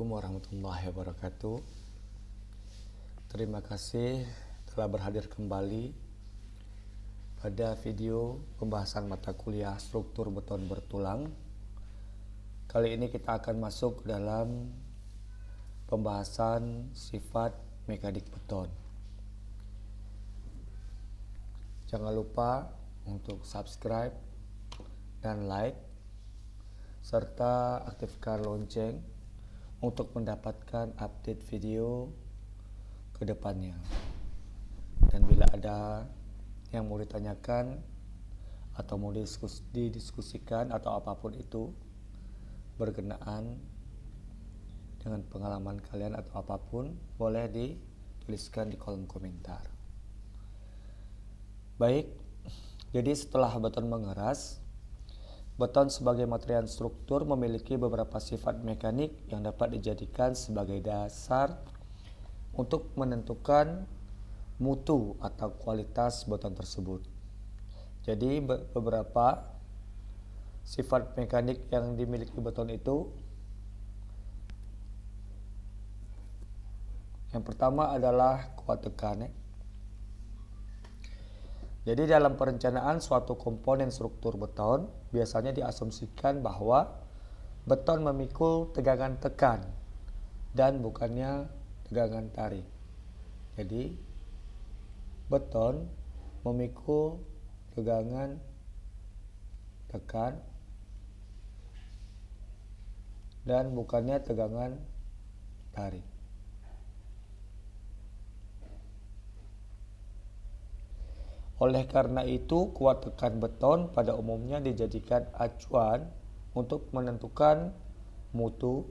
Assalamualaikum warahmatullahi wabarakatuh. Terima kasih telah berhadir kembali pada video pembahasan mata kuliah struktur beton bertulang. Kali ini kita akan masuk dalam pembahasan sifat mekanik beton. Jangan lupa untuk subscribe dan like serta aktifkan lonceng untuk mendapatkan update video ke depannya. Dan bila ada yang mau ditanyakan atau mau didiskusikan atau apapun itu berkenaan dengan pengalaman kalian atau apapun, boleh dituliskan di kolom komentar. Baik, jadi setelah beton mengeras, beton sebagai material struktur memiliki beberapa sifat mekanik yang dapat dijadikan sebagai dasar untuk menentukan mutu atau kualitas beton tersebut. Jadi beberapa sifat mekanik yang dimiliki beton itu, yang pertama adalah kuat tekan. Jadi dalam perencanaan suatu komponen struktur beton, biasanya diasumsikan bahwa beton memikul tegangan tekan dan bukannya tegangan tarik. Jadi beton memikul tegangan tekan dan bukannya tegangan tarik. Oleh karena itu, kuat tekan beton pada umumnya dijadikan acuan untuk menentukan mutu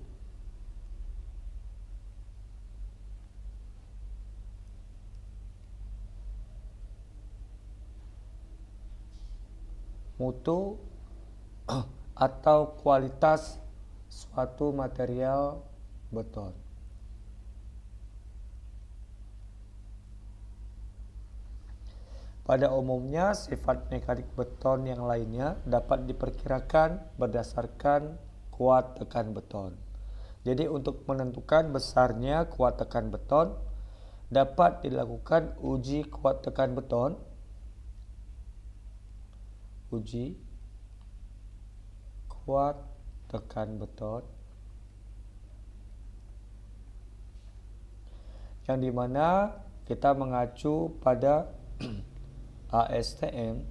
atau kualitas suatu material beton. Pada umumnya, sifat mekanik beton yang lainnya dapat diperkirakan berdasarkan kuat tekan beton. Jadi untuk menentukan besarnya kuat tekan beton, dapat dilakukan uji kuat tekan beton, uji kuat tekan beton, yang dimana kita mengacu pada ASTM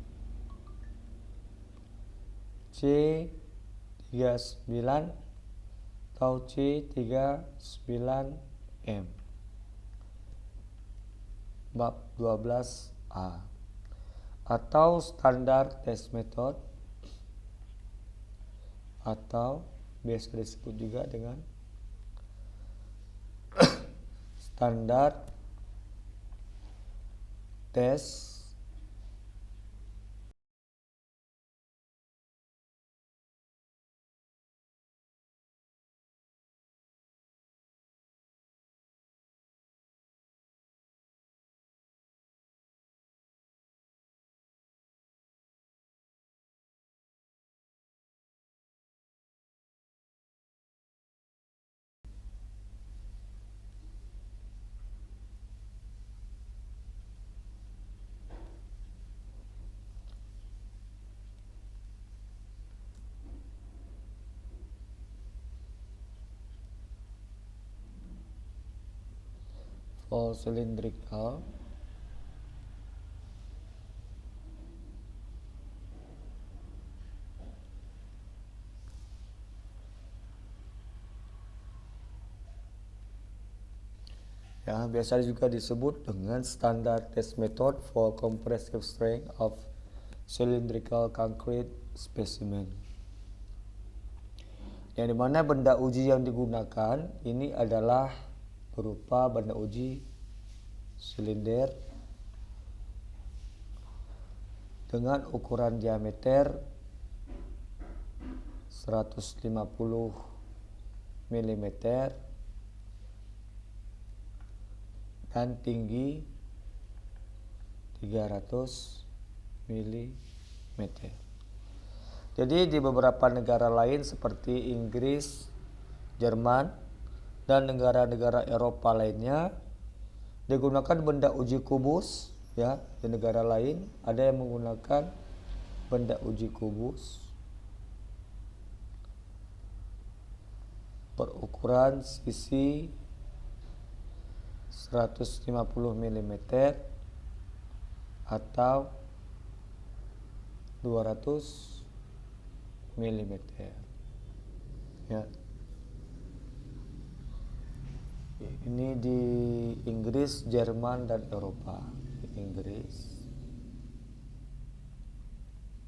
C39 atau C39M bab 12A atau standar test method atau biasa disebut juga dengan standar test for cylindrical ya, biasa juga disebut dengan standard test method for compressive strength of cylindrical concrete specimen, yang dimana benda uji yang digunakan ini adalah berupa benda uji silinder dengan ukuran diameter 150 mm dan tinggi 300 mm. Jadi di beberapa negara lain seperti Inggris, Jerman, dan negara-negara Eropa lainnya digunakan benda uji kubus. Ya, di negara lain ada yang menggunakan benda uji kubus berukuran sisi 150 mm atau 200 mm. Ya. Ini di Inggris, Jerman, dan Eropa. Inggris,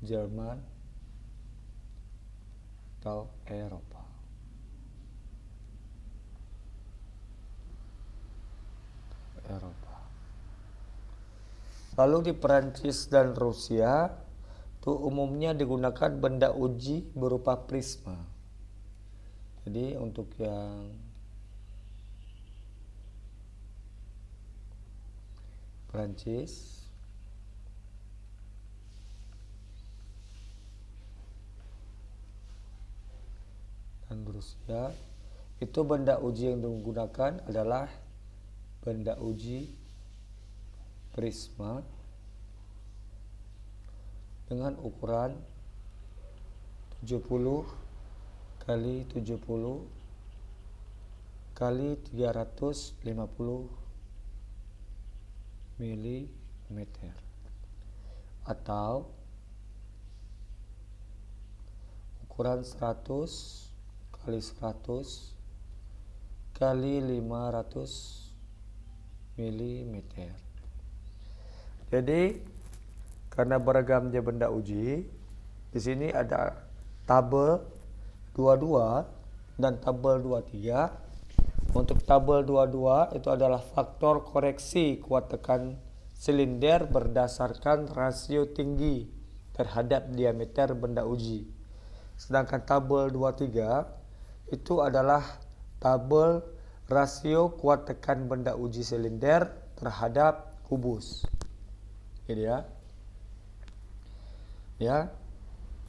Jerman, atau Eropa. Lalu di Perancis dan Rusia itu umumnya digunakan benda uji berupa prisma. Jadi untuk yang Perancis dan Rusia itu benda uji yang digunakan adalah benda uji prisma dengan ukuran 70 kali 70 kali 350 mm atau ukuran 100 kali 100 kali 500 mm. Jadi karena beragamnya benda uji, di sini ada tabel 22 dan tabel 23. Untuk tabel 22 itu adalah faktor koreksi kuat tekan silinder berdasarkan rasio tinggi terhadap diameter benda uji. Sedangkan tabel 23 itu adalah tabel rasio kuat tekan benda uji silinder terhadap kubus. Ini ya.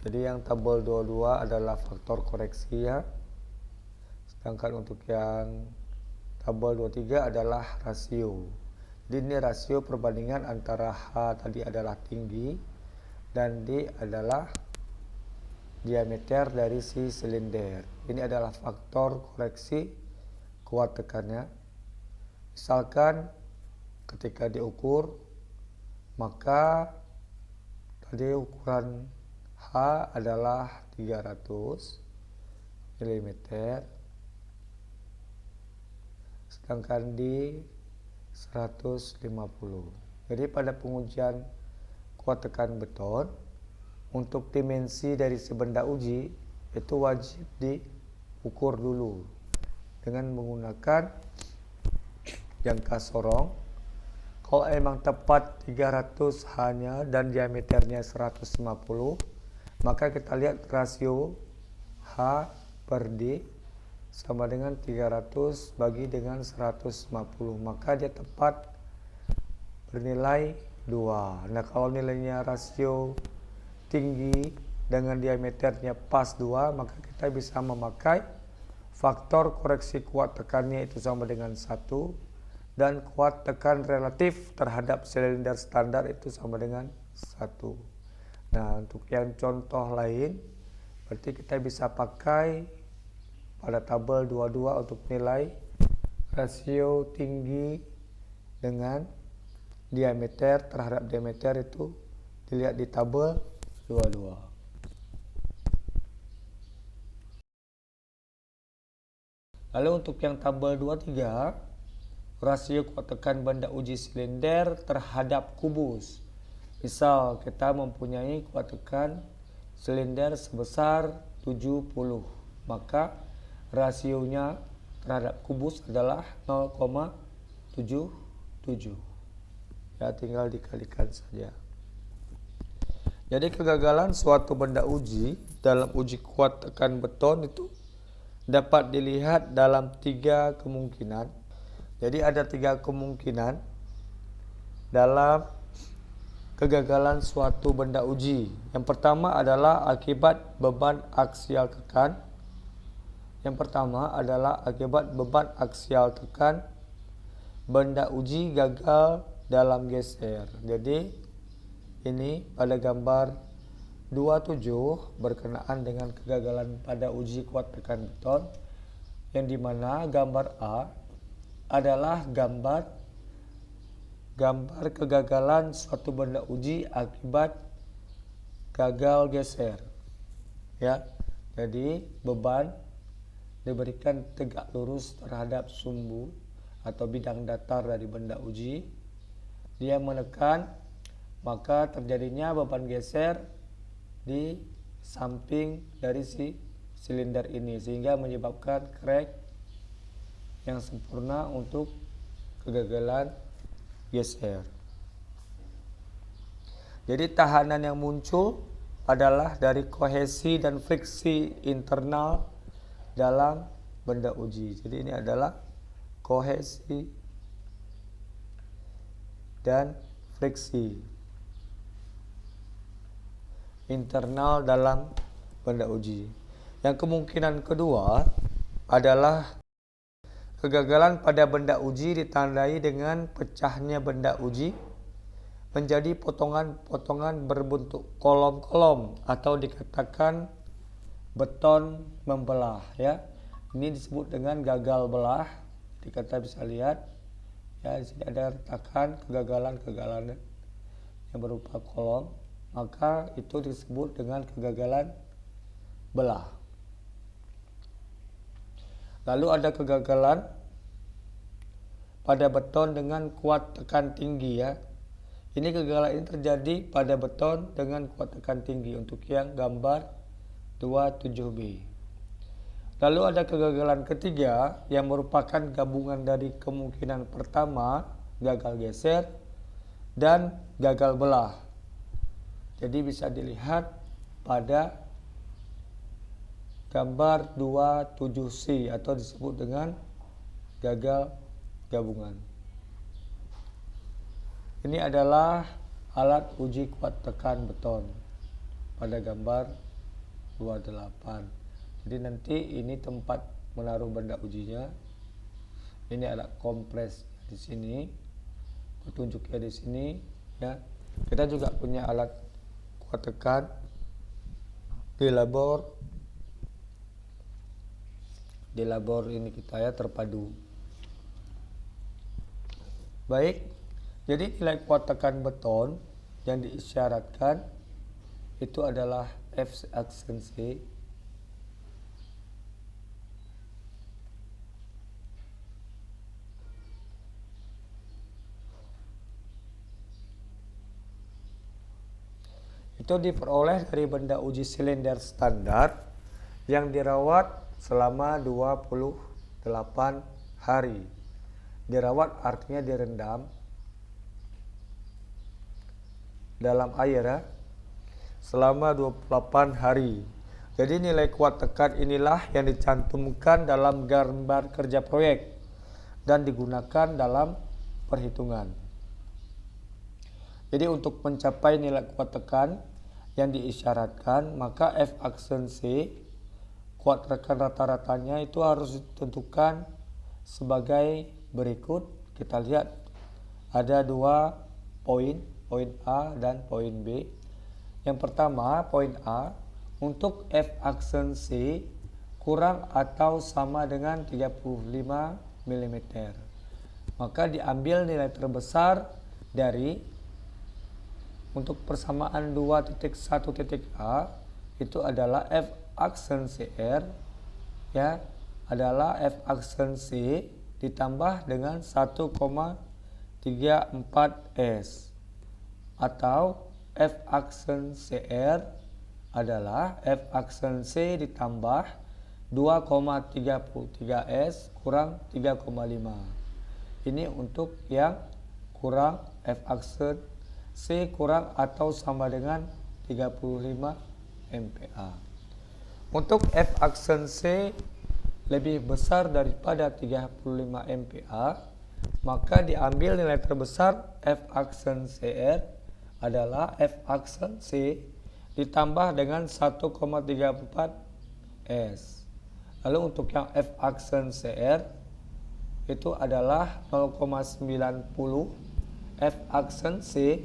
Jadi yang tabel 22 adalah faktor koreksi ya. Sedangkan untuk yang tabel 23 adalah rasio. Jadi ini rasio perbandingan antara H tadi adalah tinggi dan D adalah diameter dari si silinder. Ini adalah faktor koreksi kuat tekannya. Misalkan ketika diukur, maka tadi ukuran H adalah 300 mm, sedangkan di 150. Jadi pada pengujian kuat tekan beton, untuk dimensi dari sebenda uji itu wajib diukur dulu dengan menggunakan jangka sorong. Kalau emang tepat 300 hanya dan diameternya 150, maka kita lihat rasio H per D sama dengan 300 bagi dengan 150, maka dia tepat bernilai 2. Nah, kalau nilainya rasio tinggi dengan diameternya pas 2, maka kita bisa memakai faktor koreksi kuat tekannya itu sama dengan 1 dan kuat tekan relatif terhadap silinder standar itu sama dengan 1. Nah, untuk yang contoh lain berarti kita bisa pakai pada tabel 22 untuk nilai rasio tinggi dengan diameter terhadap diameter itu dilihat di tabel 22. Lalu untuk yang tabel 23, rasio kuat tekan benda uji silinder terhadap kubus. Misal kita mempunyai kuat tekan silinder sebesar 70, maka rasionya terhadap kubus adalah 0,77. Ya, tinggal dikalikan saja. Jadi kegagalan suatu benda uji dalam uji kuat tekan beton itu dapat dilihat dalam 3 kemungkinan. Jadi ada 3 kemungkinan dalam kegagalan suatu benda uji. Yang pertama adalah akibat beban aksial tekan. Yang pertama adalah akibat beban aksial tekan, benda uji gagal dalam geser. Jadi ini pada gambar 27 berkenaan dengan kegagalan pada uji kuat tekan beton, yang dimana gambar A adalah gambar kegagalan suatu benda uji akibat gagal geser. Ya, jadi beban diberikan tegak lurus terhadap sumbu atau bidang datar dari benda uji. Dia menekan, maka terjadinya beban geser di samping dari si silinder ini sehingga menyebabkan crack yang sempurna untuk kegagalan geser. Jadi tahanan yang muncul adalah dari kohesi dan friksi internal dalam benda uji. Jadi ini adalah kohesi dan friksi internal dalam benda uji. Yang kemungkinan kedua adalah kegagalan pada benda uji ditandai dengan pecahnya benda uji menjadi potongan-potongan berbentuk kolom-kolom atau dikatakan beton membelah, ya. Ini disebut dengan gagal belah. Kita bisa lihat, ya, di sini ada retakan kegagalan yang berupa kolom, maka itu disebut dengan kegagalan belah. Lalu ada kegagalan pada beton dengan kuat tekan tinggi, ya. Ini kegagalan ini terjadi pada beton dengan kuat tekan tinggi untuk yang gambar 27B. Lalu ada kegagalan ketiga yang merupakan gabungan dari kemungkinan pertama, gagal geser, dan gagal belah. Jadi bisa dilihat pada gambar 27C atau disebut dengan gagal gabungan. Ini adalah alat uji kuat tekan beton pada gambar 28. Jadi nanti ini tempat menaruh benda ujinya. Ini alat kompres di sini, petunjuknya di sini, ya. Kita juga punya alat kuat tekan di labor. Di labor ini kita, ya, terpadu. Baik. Jadi nilai kuat tekan beton yang diisyaratkan itu adalah F aksen C itu diperoleh dari benda uji silinder standar yang dirawat selama 28 hari. Dirawat artinya direndam dalam air, ya, selama 28 hari. Jadi nilai kuat tekan inilah yang dicantumkan dalam gambar kerja proyek dan digunakan dalam perhitungan. Jadi untuk mencapai nilai kuat tekan yang diisyaratkan, maka F aksen C, kuat tekan rata-ratanya itu harus ditentukan sebagai berikut. Kita lihat ada dua poin A dan poin B. Yang pertama, poin A, untuk F aksen C kurang atau sama dengan 35 mm. Maka diambil nilai terbesar dari, untuk persamaan 2.1.A itu adalah F aksen CR, ya, adalah F aksen C ditambah dengan 1,34S. Atau F aksen CR adalah F aksen C ditambah 2,33S kurang 3,5. Ini untuk yang kurang F aksen C kurang atau sama dengan 35 MPa. Untuk F aksen C lebih besar daripada 35 MPa, maka diambil nilai terbesar F aksen CR adalah F aksen C ditambah dengan 1,34S. Lalu untuk yang F aksen CR itu adalah 0,90 F aksen C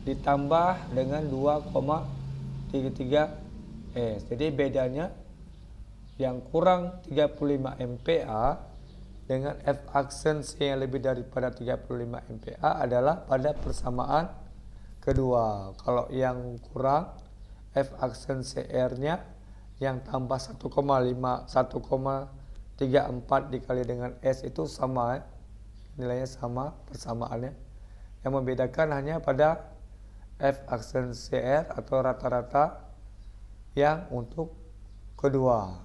ditambah dengan 2,33 S. Jadi bedanya yang kurang 35 MPa dengan F aksen C yang lebih daripada 35 MPa adalah pada persamaan kedua. Kalau yang kurang F aksen CR-nya yang tambah 1,34 dikali dengan S itu sama, nilainya sama persamaannya. Yang membedakan hanya pada F aksen CR atau rata-rata yang untuk kedua,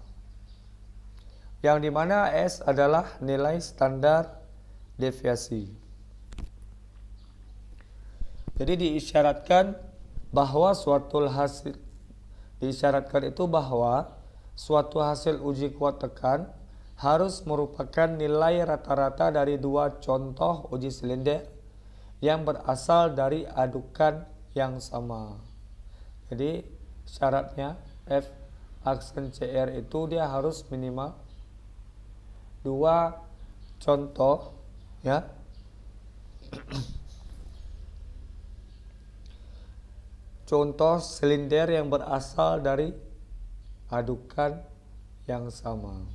yang dimana S adalah nilai standar deviasi. Jadi diisyaratkan bahwa suatu hasil uji kuat tekan harus merupakan nilai rata-rata dari dua contoh uji silinder yang berasal dari adukan yang sama. Jadi syaratnya F aksen CR itu dia harus minimal dua contoh, ya. Contoh silinder yang berasal dari adukan yang sama.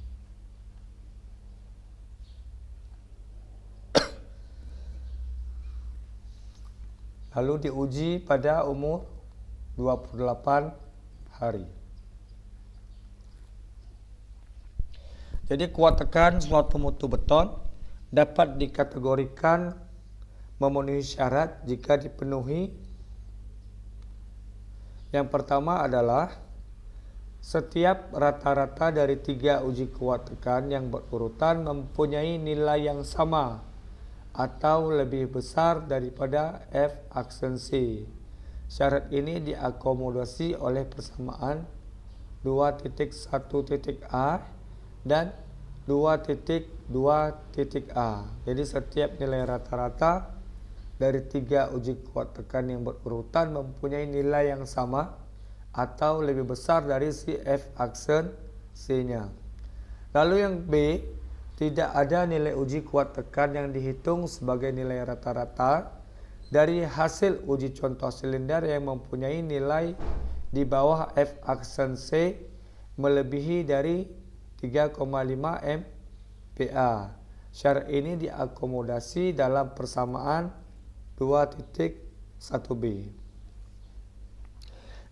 Lalu diuji pada umur 28 hari. Jadi kuat tekan suatu mutu beton dapat dikategorikan memenuhi syarat jika dipenuhi. Yang pertama adalah setiap rata-rata dari 3 uji kuat tekan yang berurutan mempunyai nilai yang sama atau lebih besar daripada F aksen C. Syarat ini diakomodasi oleh persamaan 2.1.A dan 2.2.A. Jadi setiap nilai rata-rata dari 3 uji kuat tekan yang berurutan mempunyai nilai yang sama atau lebih besar dari si F aksen C-nya. Lalu yang B, tidak ada nilai uji kuat tekan yang dihitung sebagai nilai rata-rata dari hasil uji contoh silinder yang mempunyai nilai di bawah F aksen C melebihi dari 3,5 MPa. Syarat ini diakomodasi dalam persamaan 2.1b.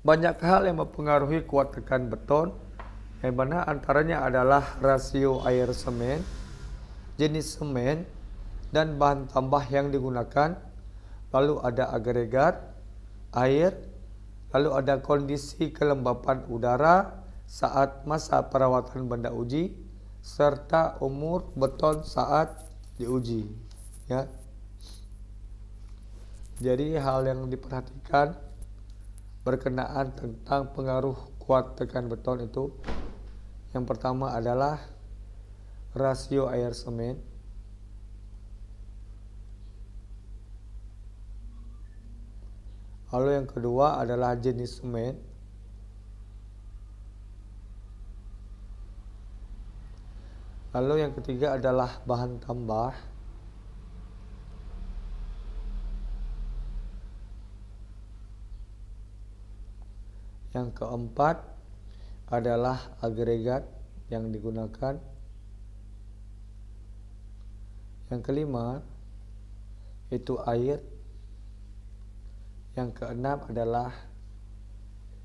Banyak hal yang mempengaruhi kuat tekan beton, yang mana antaranya adalah rasio air semen, jenis semen, dan bahan tambah yang digunakan. Lalu ada agregat, air, lalu ada kondisi kelembapan udara saat masa perawatan benda uji, serta umur beton saat diuji, ya. Jadi hal yang diperhatikan berkenaan tentang pengaruh kuat tekan beton itu, yang pertama adalah rasio air semen, lalu yang kedua adalah jenis semen, lalu yang ketiga adalah bahan tambah, yang keempat adalah agregat yang digunakan, yang kelima itu air, yang keenam adalah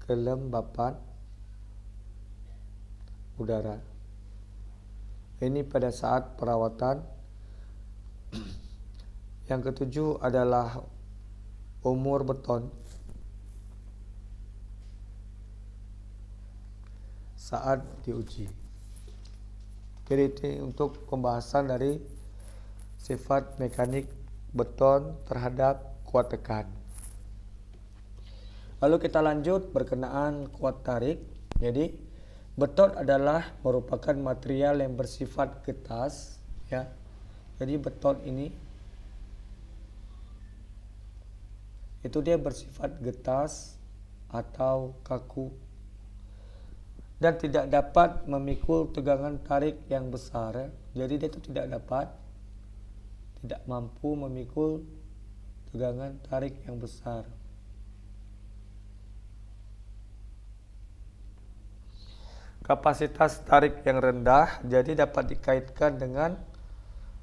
kelembapan udara. Ini pada saat perawatan. Yang ketujuh adalah umur beton saat diuji. Jadi ini untuk pembahasan dari sifat mekanik beton terhadap kuat tekan. Lalu kita lanjut berkenaan kuat tarik. Jadi beton adalah merupakan material yang bersifat getas, ya. Jadi beton ini itu dia bersifat getas atau kaku. dan tidak dapat memikul tegangan tarik yang besar. Jadi dia itu tidak mampu memikul tegangan tarik yang besar. Kapasitas tarik yang rendah jadi dapat dikaitkan dengan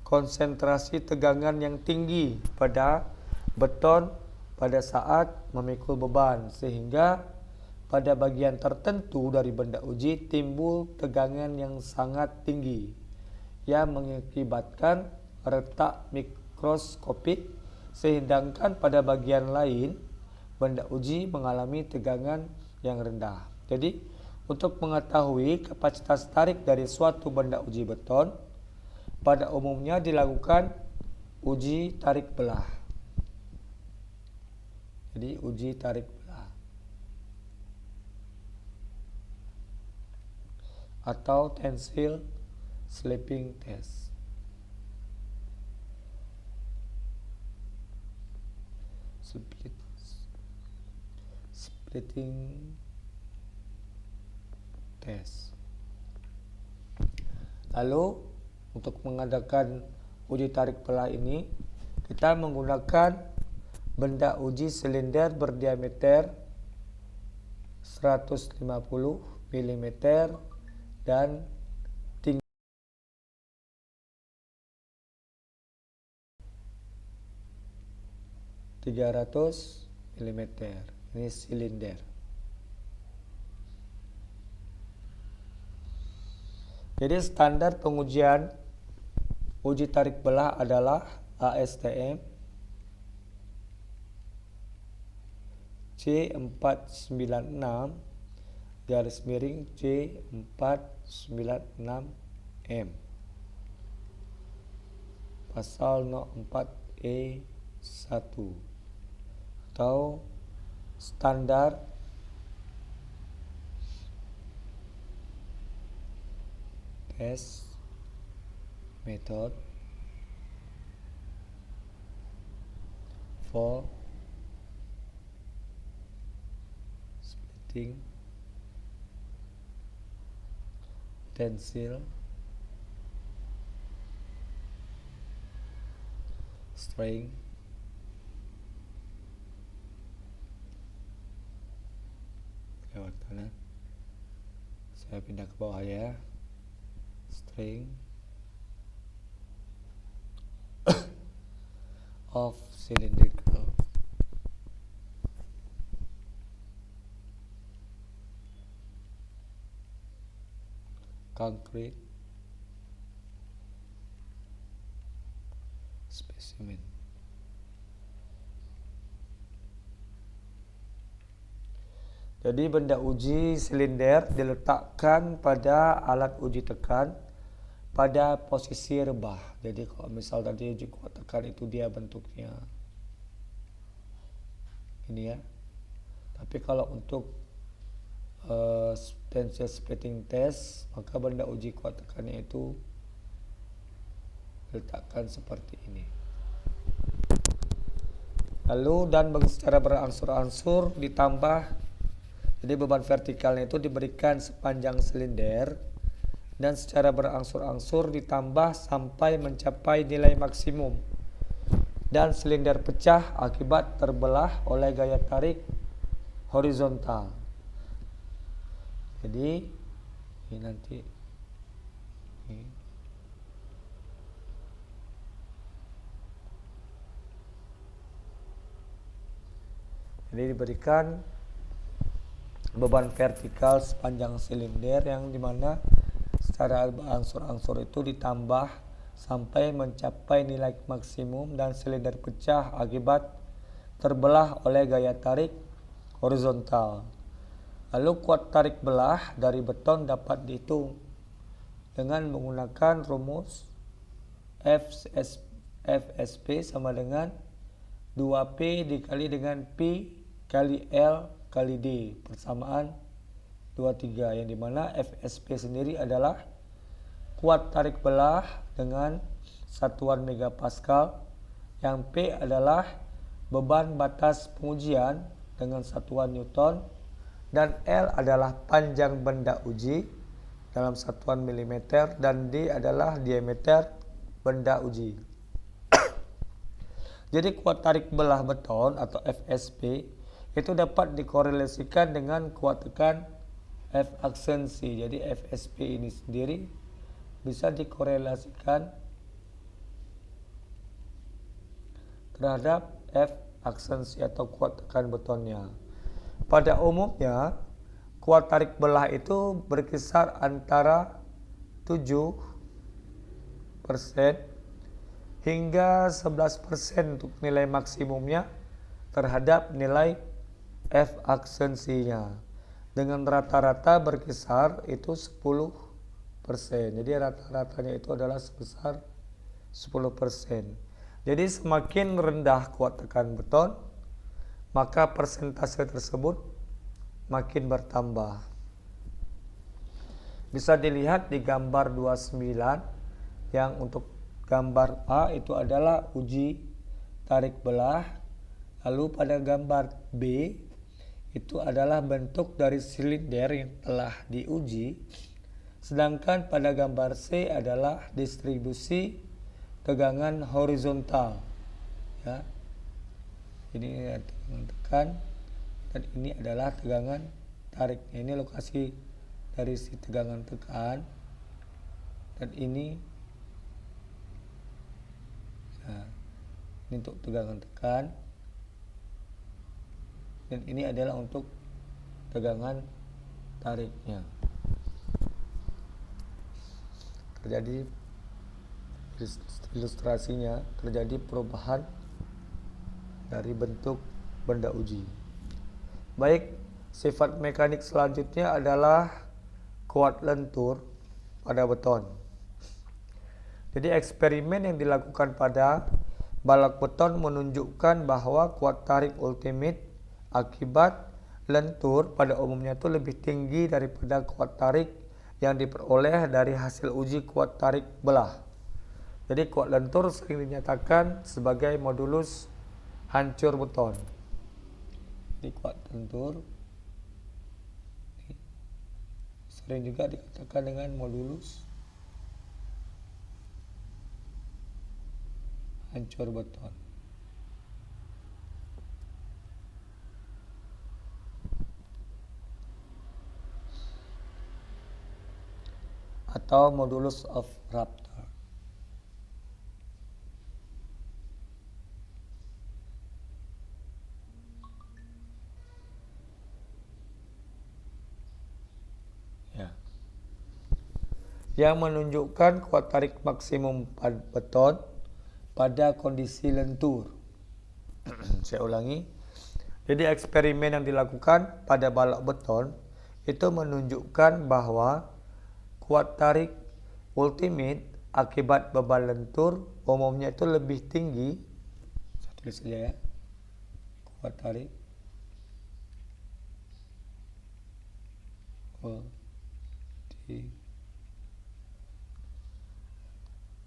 konsentrasi tegangan yang tinggi pada beton pada saat memikul beban, sehingga pada bagian tertentu dari benda uji timbul tegangan yang sangat tinggi yang mengakibatkan retak mikroskopik, sedangkan pada bagian lain benda uji mengalami tegangan yang rendah. Jadi untuk mengetahui kapasitas tarik dari suatu benda uji beton, pada umumnya dilakukan uji tarik belah. Jadi uji tarik belah atau tensile slipping test. Splitting test. Lalu untuk mengadakan uji tarik belah ini, kita menggunakan benda uji silinder berdiameter 150 mm dan tinggi 300 mm. Ini silinder. Jadi standar pengujian uji tarik belah adalah ASTM C496 C496M pasal 04E1 atau standar test method for splitting tensile strength lewat kanan. Saya pindah ke bawah ya. Strength of cylindrical concrete specimen. Jadi benda uji silinder diletakkan pada alat uji tekan pada posisi rebah. Jadi kalau misal tadi uji kuat tekan itu dia bentuknya ini ya. Tapi kalau untuk tensile splitting test, maka benda uji kuat tekannya itu diletakkan seperti ini. Lalu dan secara berangsur-angsur ditambah. Jadi beban vertikalnya itu diberikan sepanjang silinder dan secara berangsur-angsur ditambah sampai mencapai nilai maksimum. Dan silinder pecah akibat terbelah oleh gaya tarik horizontal. Jadi ini nanti ini. Jadi diberikan beban vertikal sepanjang silinder yang dimana secara berangsur-angsur itu ditambah sampai mencapai nilai maksimum dan silinder pecah akibat terbelah oleh gaya tarik horizontal. Lalu kuat tarik belah dari beton dapat dihitung dengan menggunakan rumus FSP sama dengan 2P dikali dengan P kali L kali D persamaan 23, yang dimana FSP sendiri adalah kuat tarik belah dengan satuan megapascal, yang P adalah beban batas pengujian dengan satuan Newton, dan L adalah panjang benda uji dalam satuan milimeter dan D adalah diameter benda uji. Jadi kuat tarik belah beton atau FSB itu dapat dikorelasikan dengan kuat tekan F aksensi. Jadi FSB ini sendiri bisa dikorelasikan terhadap F aksensi atau kuat tekan betonnya. Pada umumnya, kuat tarik belah itu berkisar antara 7% hingga 11% untuk nilai maksimumnya terhadap nilai F aksensinya. Dengan rata-rata berkisar itu 10%. Jadi rata-ratanya itu adalah sebesar 10%. Jadi semakin rendah kuat tekan beton, maka persentase tersebut makin bertambah. Bisa dilihat di gambar 29 yang untuk gambar A itu adalah uji tarik belah. Lalu pada gambar B itu adalah bentuk dari silinder yang telah diuji. Sedangkan pada gambar C adalah distribusi tegangan horizontal. Ya. Ini tegangan tekan dan ini adalah tegangan tarik. Ini lokasi dari si tegangan tekan dan ini untuk tegangan tekan dan ini adalah untuk tegangan tariknya. Terjadi ilustrasinya terjadi perubahan dari bentuk benda uji. Baik, sifat mekanik selanjutnya adalah kuat lentur pada beton. Jadi eksperimen yang dilakukan pada balok beton menunjukkan bahwa kuat tarik ultimate akibat lentur pada umumnya itu lebih tinggi daripada kuat tarik yang diperoleh dari hasil uji kuat tarik belah. Jadi kuat lentur sering dinyatakan sebagai modulus hancur beton. Jadi kuat lentur sering juga dikatakan dengan modulus hancur beton. Atau modulus of rupture. Yang menunjukkan kuat tarik maksimum beton pada kondisi lentur. Saya ulangi. Jadi eksperimen yang dilakukan pada balok beton itu menunjukkan bahwa kuat tarik ultimate akibat beban lentur umumnya itu lebih tinggi. Saya tulis saja ya. Kuat tarik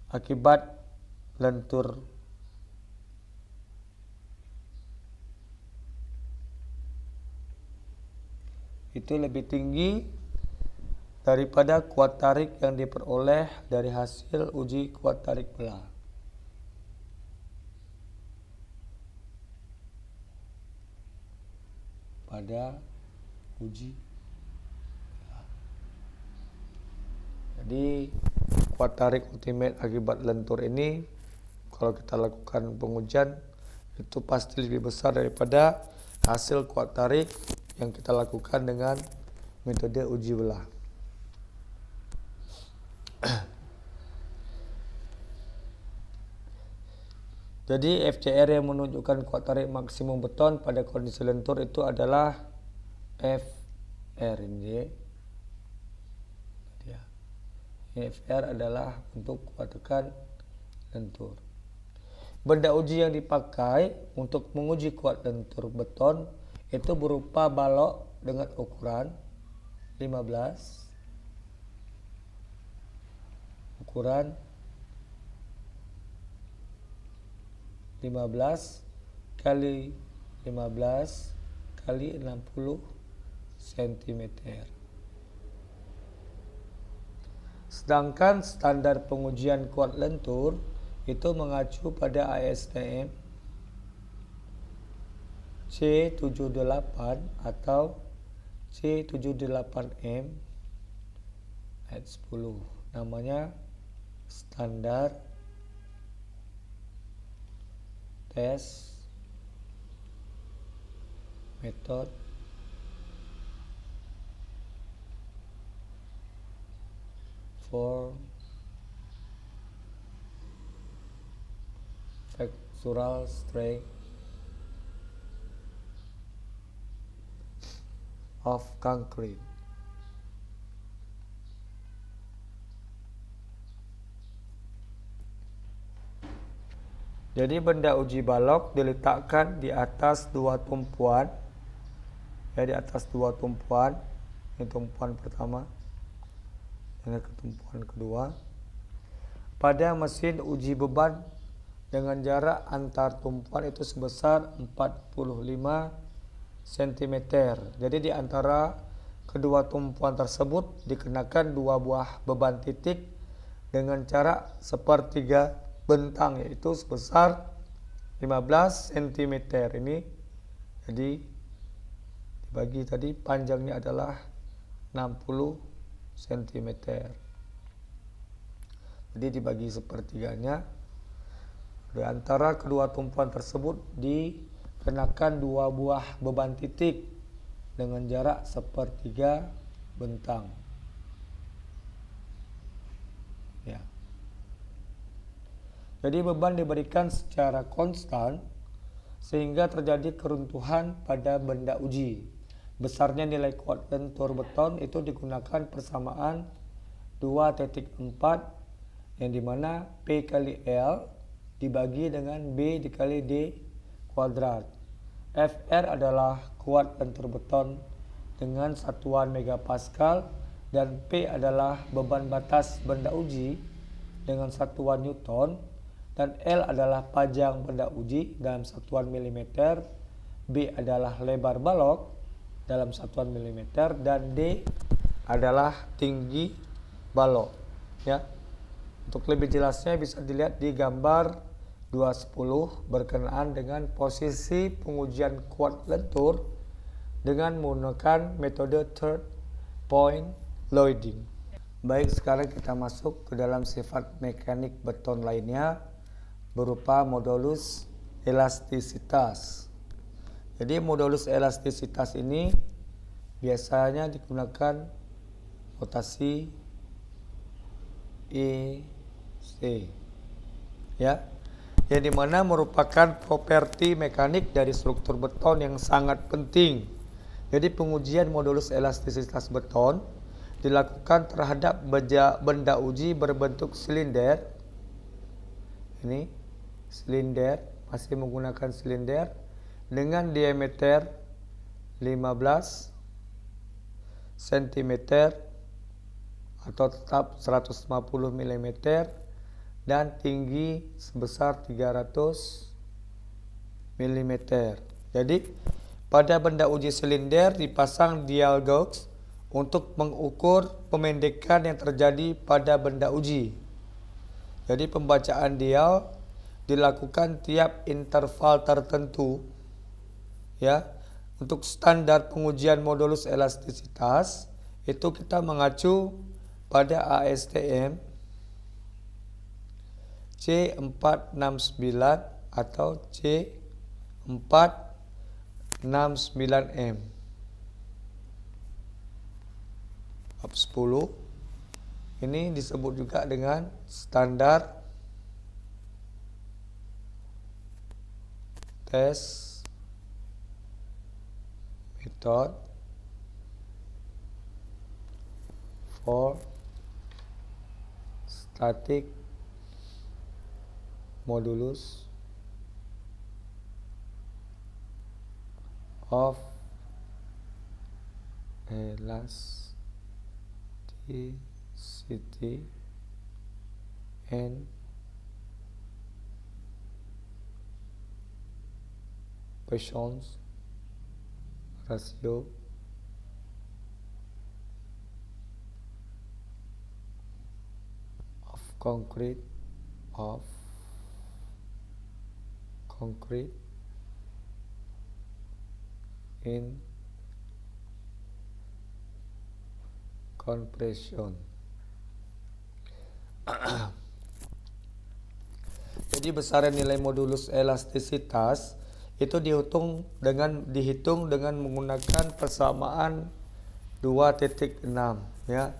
akibat lentur itu lebih tinggi daripada kuat tarik yang diperoleh dari hasil uji kuat tarik belah. Pada uji. Jadi kuat tarik ultimate akibat lentur ini kalau kita lakukan pengujian itu pasti lebih besar daripada hasil kuat tarik yang kita lakukan dengan metode uji belah. Jadi FCR yang menunjukkan kuat tarik maksimum beton pada kondisi lentur itu adalah FR ini. FR adalah untuk kuat tekan lentur. Benda uji yang dipakai untuk menguji kuat lentur beton itu berupa balok dengan ukuran 15 kali 15 kali 60 cm. Sedangkan standar pengujian kuat lentur itu mengacu pada ASTM C78 atau C78M ayat 10. Namanya standar tes method for fractural strength of concrete. Jadi benda uji balok diletakkan di atas dua tumpuan, di atas dua tumpuan. Ini tumpuan pertama dengan tumpuan kedua pada mesin uji beban dengan jarak antar tumpuan itu sebesar 45 cm. Jadi di antara kedua tumpuan tersebut dikenakan dua buah beban titik dengan jarak sepertiga bentang, yaitu sebesar 15 cm. Ini jadi dibagi tadi panjangnya adalah 60 cm. Jadi dibagi sepertiganya. Di antara kedua tumpuan tersebut dikenakan dua buah beban titik dengan jarak sepertiga bentang. Ya. Jadi beban diberikan secara konstan sehingga terjadi keruntuhan pada benda uji. Besarnya nilai kuat lentur beton itu digunakan persamaan 2.4 yang dimana P kali L dibagi dengan B dikali D kuadrat. Fr adalah kuat lentur beton dengan satuan megapascal dan P adalah beban batas benda uji dengan satuan Newton dan L adalah panjang benda uji dalam satuan milimeter, B adalah lebar balok dalam satuan milimeter dan D adalah tinggi balok. Ya. Untuk lebih jelasnya bisa dilihat di gambar 210 berkenaan dengan posisi pengujian kuat lentur dengan menggunakan metode third point loading. Baik, sekarang kita masuk ke dalam sifat mekanik beton lainnya berupa modulus elastisitas. Jadi modulus elastisitas ini biasanya digunakan notasi EC, ya, yang dimana merupakan properti mekanik dari struktur beton yang sangat penting. Jadi pengujian modulus elastisitas beton dilakukan terhadap benda uji berbentuk silinder. Ini silinder, masih menggunakan silinder dengan diameter 15 cm atau tetap 150 mm dan tinggi sebesar 300 mm. Jadi pada benda uji silinder dipasang dial gauge untuk mengukur pemendekan yang terjadi pada benda uji. Jadi pembacaan dial dilakukan tiap interval tertentu. Ya, untuk standar pengujian modulus elastisitas itu kita mengacu pada ASTM C469 atau C469M. Bab 10 ini disebut juga dengan standar tes method for static modulus of elasticity and Poisson's ratio concrete in compression. Jadi besaran nilai modulus elastisitas itu dihitung dengan menggunakan persamaan 2.6 ya.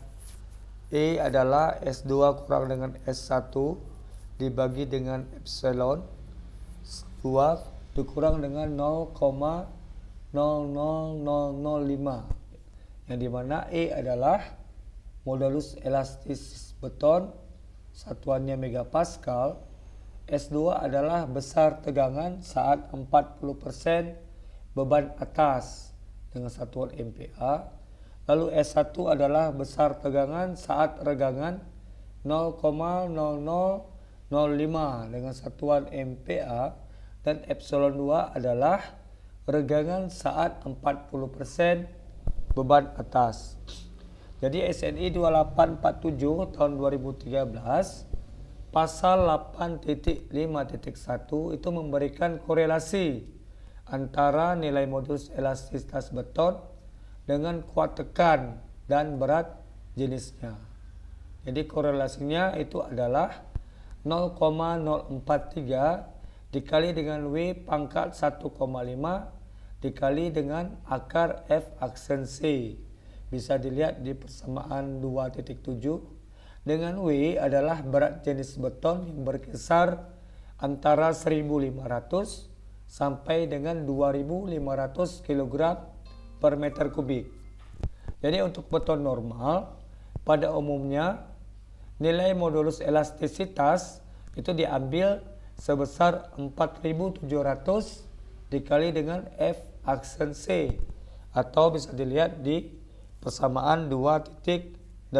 E adalah S2 kurang dengan S1 dibagi dengan epsilon 2 dikurang dengan 0,00005, yang dimana E adalah modulus elastis beton, satuannya megapascal. S2 adalah besar tegangan saat 40% beban atas dengan satuan MPa. Lalu S1 adalah besar tegangan saat regangan 0,0005 dengan satuan MPa, dan epsilon 2 adalah regangan saat 40% beban atas. Jadi SNI 2847 tahun 2013 pasal 8.5.1 itu memberikan korelasi antara nilai modulus elastisitas beton dengan kuat tekan dan berat jenisnya. Jadi korelasinya itu adalah 0,043 dikali dengan W pangkat 1,5 dikali dengan akar F aksen C. Bisa dilihat di persamaan 2.7. Dengan W adalah berat jenis beton yang berkisar antara 1.500 sampai dengan 2.500 kg per meter kubik. Jadi untuk beton normal pada umumnya nilai modulus elastisitas itu diambil sebesar 4.700 dikali dengan F aksen C, atau bisa dilihat di persamaan 2.8.